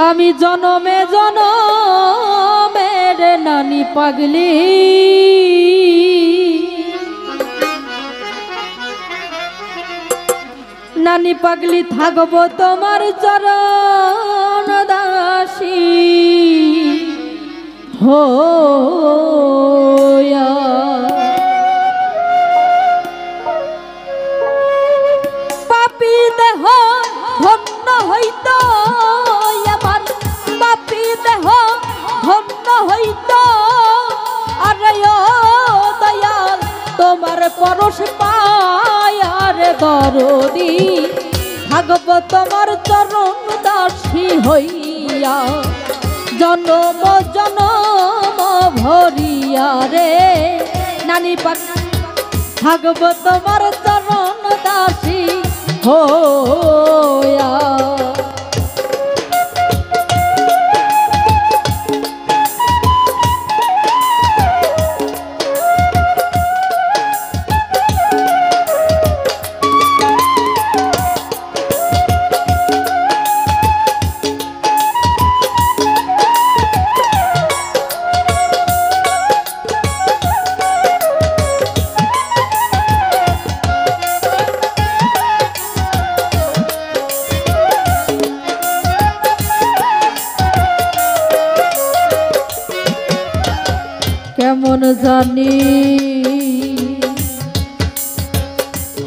আমি জনমে জনমের নানি পাগলি নানি পাগলি থাকবো তোমার চরণ দাসী হোয়া পাপী দেহ ধন্য হইত আমার পাপী দেহ ধন্য হইত আরে ও দয়াল তোমার পরশ পায় আরে দরদি থাকব তোমার চরণ দাসী হইয়া জনম জনম ভরিয়া রে নানি পাগলি থাকব তোমার চরণ দাসী হোয়া কেমন জানি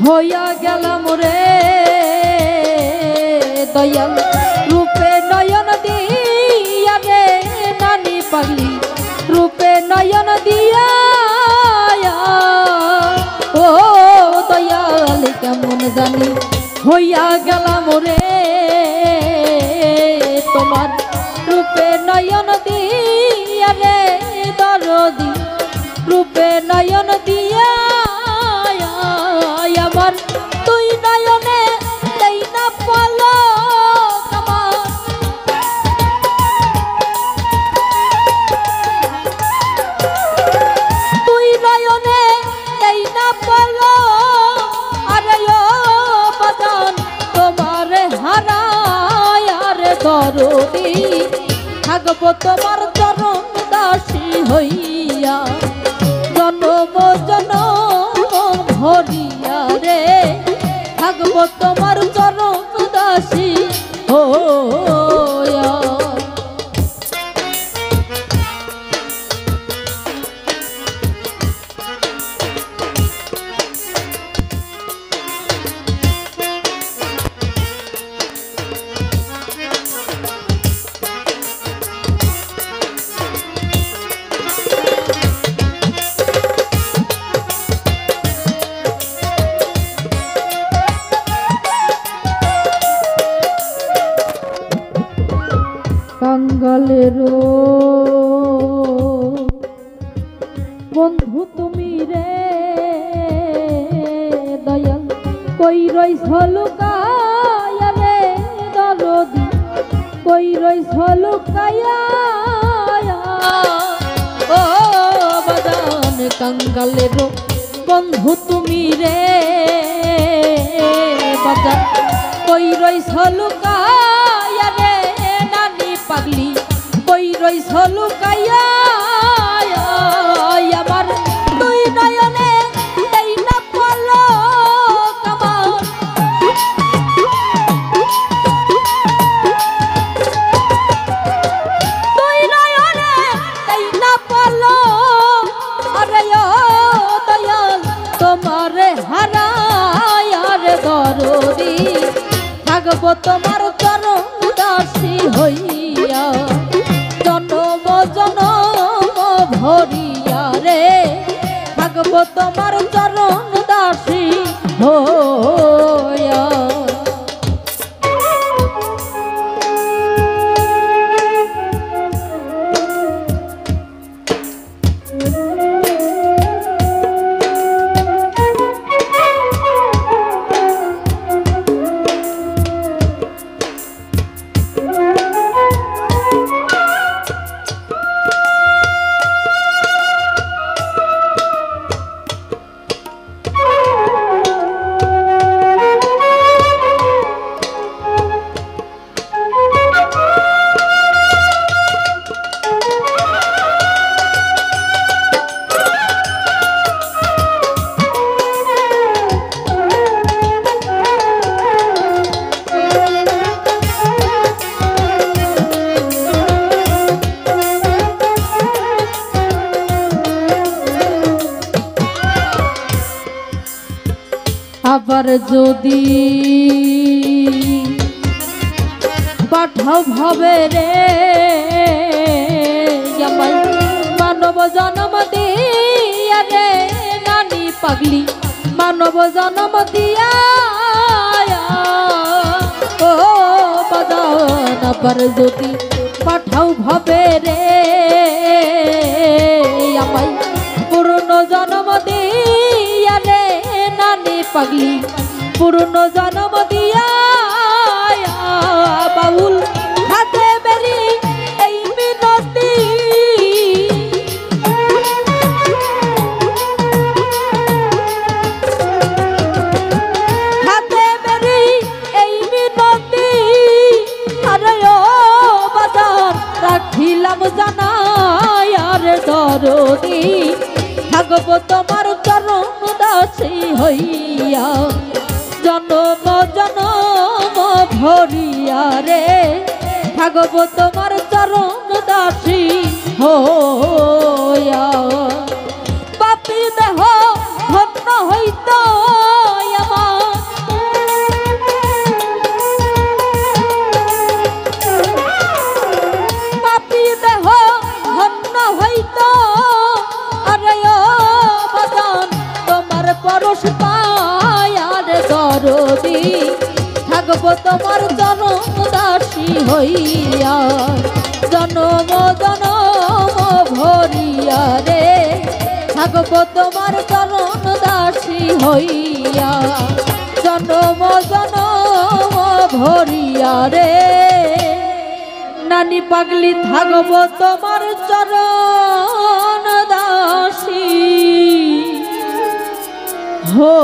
হইয়া গেলাম রে দয়াল রূপে নয়ন দিয়া রে নানি পাগলি রূপে নয়ন দিয়া ও দয়াল কেমন জানি হইয়া গেলাম রে তোমার রূপে নয়ন দিয়া রে দরদি রূপে নয়ন দিয়া আমার তুই নয়নে দেই না পলক আমার তুই নয়নে দেই না পলক আরে ও বাজান তোমার হারায় আরে দরদি থাকবো তোমার চরণ দাসী হইয়া জনম জনম ভরিয়া রে থাকবো তোমার চরণ দাসী হোয়া কাঙ্গালেরও বন্ধু তুমি রে দয়াল কই রইছ লুকায়া রে দরদি কই রইছ লুকায়া ও বাজান কাঙ্গালেরও বন্ধু তুমি রে বাজান কই রইছ লুকায়া রে পাগলি কই রইছ লুকাইয়া আমার তুই নয়নে দেই না পলক আমার তুই নয়নে দেই না পলক আরে ও দয়াল তোমার হারায় আরে দরদি থাকবো তোমার চরণ দাসী হইয়া জনম জনম ভরিয়া রে থাকবো তোমার চরণ দাসী হোয়া আবার যদি পাঠাও ভাবে রে আমায় মানব জন্ম দিয়া রে নানি পাগলি মানব জন্ম দিয়া ও বাজান আবার যদি পাঠাও ভাবে রে আমায় পূর্ণ জন্ম দিয়া রে নানি পাগলি পূর্ণ জন্ম দিয়া বাউল হাতে বেরি এই মিনতি হাতে বেরি এই মিনতি আরে ও বাজার রাখিলাম জানাই আর দরদি থাকব তোমার চরণ দাসী হইয়া জনম জনম ভরিয়া রে থাকব তোমার চরণ দাসী হইয়া পাপী দেহ ধন্য হইত আমার পাপী দেহ ধন্য হইত আরে ও বাজান তোমার পরশ পায়ার দরদি থাকব তোমার জনম দাসী হইয়া জনম জনম ভরিয়া রে থাকব তোমার চরণ দাসী হইয়া জনম জনম ভরিয়া রে নানি পাগলি থাকব তোমার চরণ দাসী হো